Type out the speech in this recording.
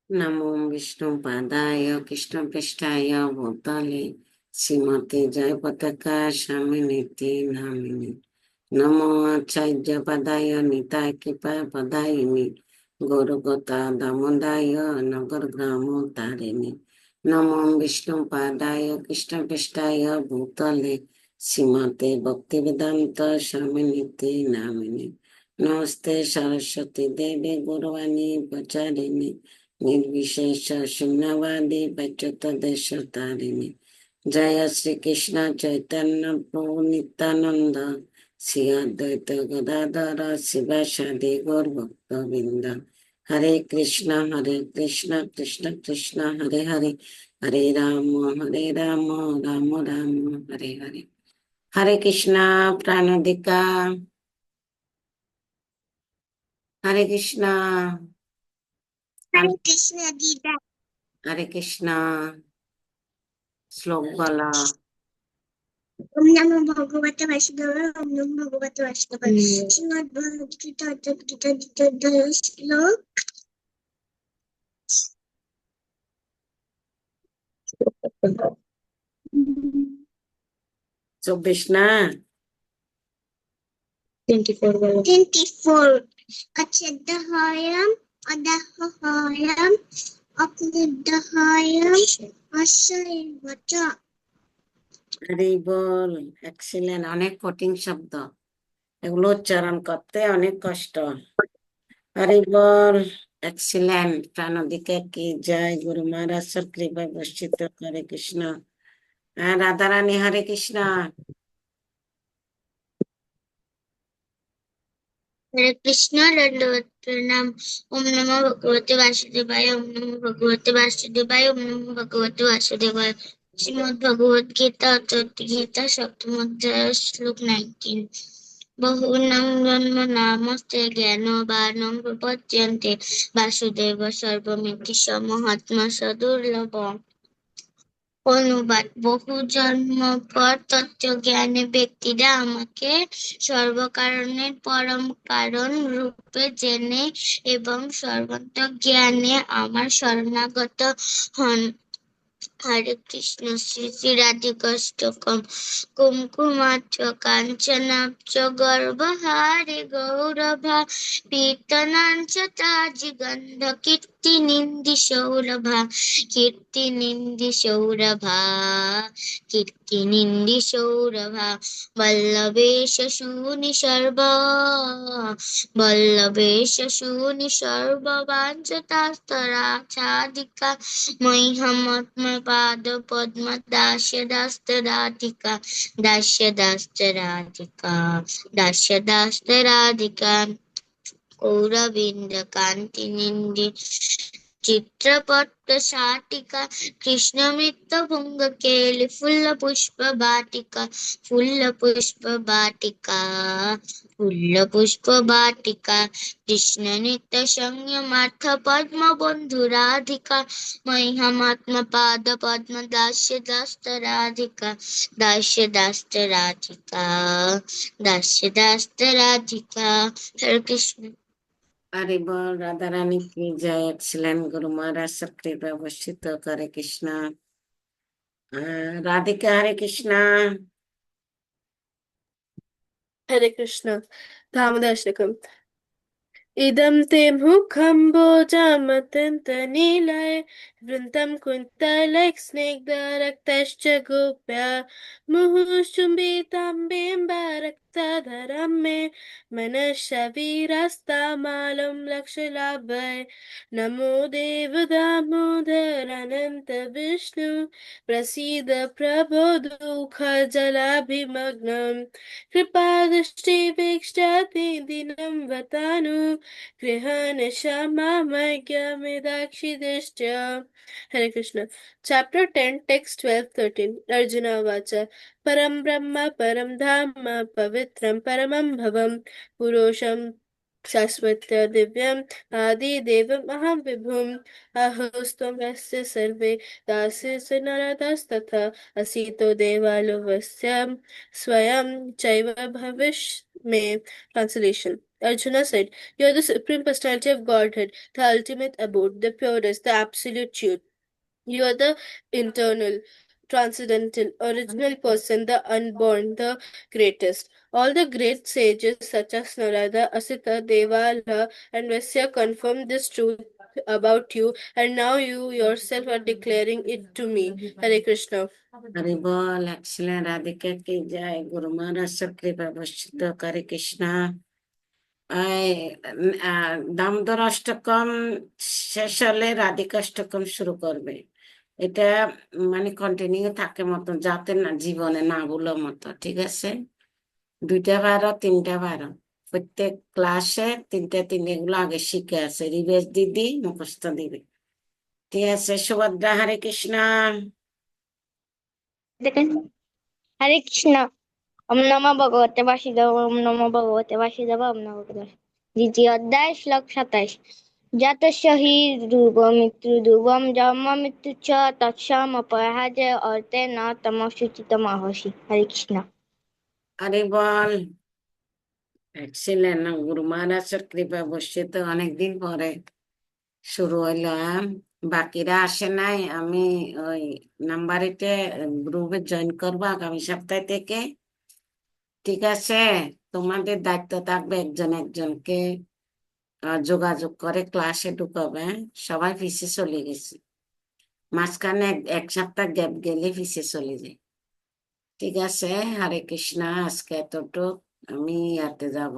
नमो विष्णुपादाय कृष्णपृष्ठाय भूतले श्रीमते जयपताका स्वामिनिति नामिने नमो आचार्यपदाय निताय कृपापदायिनि गौरगता दामोदाय नगरग्रामो तारिणे नमो विष्णुपादाय कृष्णपृष्ठाय भूतले श्रीमते भक्तिवेदांत स्वामिनिति नामिने नमस्ते सरस्वती देवी गुरुवाणी प्रचारिणे निर्विशेष शून्यवादी पच्युतदेश तारिणी जय श्री कृष्ण चैतन्य प्रभु नित्यानंद श्री अद्वैत गदाधर शिवासादि गौर भक्त वृंद हरे कृष्ण कृष्ण कृष्ण हरे हरे हरे राम राम राम हरे हरे हरे कृष्णा प्राणोदिका हरे कृष्णा हरे कृष्ण गीता हरे कृष्णा श्लोक बोला ओम नमो भगवते वासुदेवाय ओम नमो भगवते वासुदेवाय श्रीमद् भगवद गीता अद्वैत गीता द्वितीय श्लोक कृष्णा 24 अच्छेदहायम अदहायम अक्लिदहायम अश्वच হরি বল এক্সিলেন্ট অনেক কঠিন শব্দ এগুলো উচ্চারণ করতে অনেক কষ্ট হরি বল এক্সিলেন্ট প্রাণদিকে কি জয় গুরু মহারাজের কৃপায় বর্ষিত হরে কৃষ্ণ হ্যাঁ রাধারানী হরে কৃষ্ণ हरे कृष्ण दंडवत प्रणाम ओम नमो भगवते वासुदेवाय ओम नमो भगवते वासुदेवाय ओम नमो भगवते वासुदेवाय श्रीमद् भगवद गीता अद्वैत गीता सप्तम अध्याय श्लोक 19 बहुनां जन्मनामस्ते ज्ञानवानां प्रपद्यन्ते वासुदेव सर्वमिति स महात्मा सदुर्लभम् অনুবাদ বহু জন্ম পর তত্ত্ব জ্ঞানী ব্যক্তিরা আমাকে সর্বকারণের পরম কারণ রূপে জেনে এবং সর্বান্তর জ্ঞানে আমার শরণাগত হন। হরে কৃষ্ণ শ্রী শ্রী রাধিকাষ্টকম কুমকুমাত্র কাঞ্চনাব্জ গর্ভহারে গৌরভা পীতনাঞ্চ তাজিগন্ধ কীর্তিনিন্দি সৌরভা কীর্তিনিন্দি সৌরভা কীর্তিনিন্দি সৌরভা বল্লভেশ শূনি সর্ব বল্লভেশ শূনি সর্ববাঞ্ছতাস্তরাচ্ছাদিকা মह्यमत्मपाद पद्म दास्य दास्तराधिका दास्य दास्तराधिका दास्य दास्तराधिका कौरविंद कांति निंदी चित्रपट शाटिका कृष्ण मित्र भुंग केली फुल्ल पुष्प बाटिका फुल्ल पुष्प बाटिका फुल्ल पुष्प बाटिका कृष्ण नित्य संयमार्थ पद्म बंधु राधिका मह्यमात्म पाद पद्म दास्य दास्त राधिका दास्य दास्त राधिका दास्य दास्त राधिका हरे कृष्ण हरि बोल राधारानी की जय एक्सीलेंट गुरु महाराज कृपा बर्षित करे कृष्ण राधिका हरे कृष्ण हरे कृष्ण दामोदर इदं ते मुखं भोजामत्यन्तनीलय वृन्तं कुन्तलैस्निग्धरक्तश्च गोप्या मुहुश्चुम्बितां बिम्बरक्तधरं मे मनःशवीरस्तामालं लक्षलाभय नमो देवदामोदर अनन्त विष्णु प्रसीद प्रभो दुःखजलाभिमग्नं कृपादृष्टिवीक्षति दिनं वतानु गृहान क्षमामज्ञमिदाक्षिदिष्ट हरे कृष्ण चैप्टर 10 टेक्स्ट 12-13 अर्जुन उवाच परम ब्रह्म परम धाम पवित्रं परमं भवं पुरुषं शाश्वत्य दिव्यम् आदिदेवम् अहं विभुम् अहोस्त्वं यस्य सर्वे दासस्य नरदस्तथा असीतो देवालो वस्य स्वयं चैव भविष्य मे translation Arjuna said, "You are the Supreme Personality of Godhead, the ultimate abode, the purest, the absolute truth. You are the internal, transcendental, original person, the unborn, the greatest. All the great sages such as Narada, Asita, Devala, and Vasya confirmed this truth about you, and now you yourself are declaring it to me." Hare Krishna. Hari बोल excellent Radhika की जय गुरु महाराज सब कृपा बख्शित करे कृष्णा দামোদর অষ্টকম শেষ হলে রাধিকা অষ্টকম শুরু করবে এটা মানে কন্টিনিউ থাকে মতো যাতে না জীবনে না ভুলো মতো ঠিক আছে 2টা 12 3টা 12 প্রত্যেক ক্লাসে 3টা 3 এগুলো আগে শিখে আছে রিভাইজ দিদি মুখস্থ দিবে ঠিক আছে সুভদ্রা হরে কৃষ্ণ দেখেন হরে কৃষ্ণ ওম নমো ভগবতে বাসুদেব ওম নমো ভগবতে বাসুদেব ওম নমো ভগবতে দ্বিতীয় অধ্যায় শ্লোক 27 জাতস্য হি ধ্রুব মৃত্যু ধ্রুবম জন্ম মৃত্যু চ তৎসম অপরাজে অর্থে ন তমসুচিত মহর্ষি। হরে কৃষ্ণ। আরে বল এক্সিলেন্ট গুরু মহারাজের কৃপা বসে তো অনেকদিন পরে শুরু হইলো বাকিরা আসে নাই আমি ওই নাম্বারিতে গ্রুপে জয়েন করবো আগামী সপ্তাহ থেকে ঠিক আছে তোমাদের দায়িত্ব থাকবে একজন একজনকে যোগাযোগ করে ক্লাসে ঢুকাবে সবাই পিছিয়ে চলে গেছে মাঝখানে এক সপ্তাহ গ্যাপ গেলে পিছিয়ে চলে যায় ঠিক আছে হরে কৃষ্ণ আজকে এতটুক আমি ইয়াতে যাব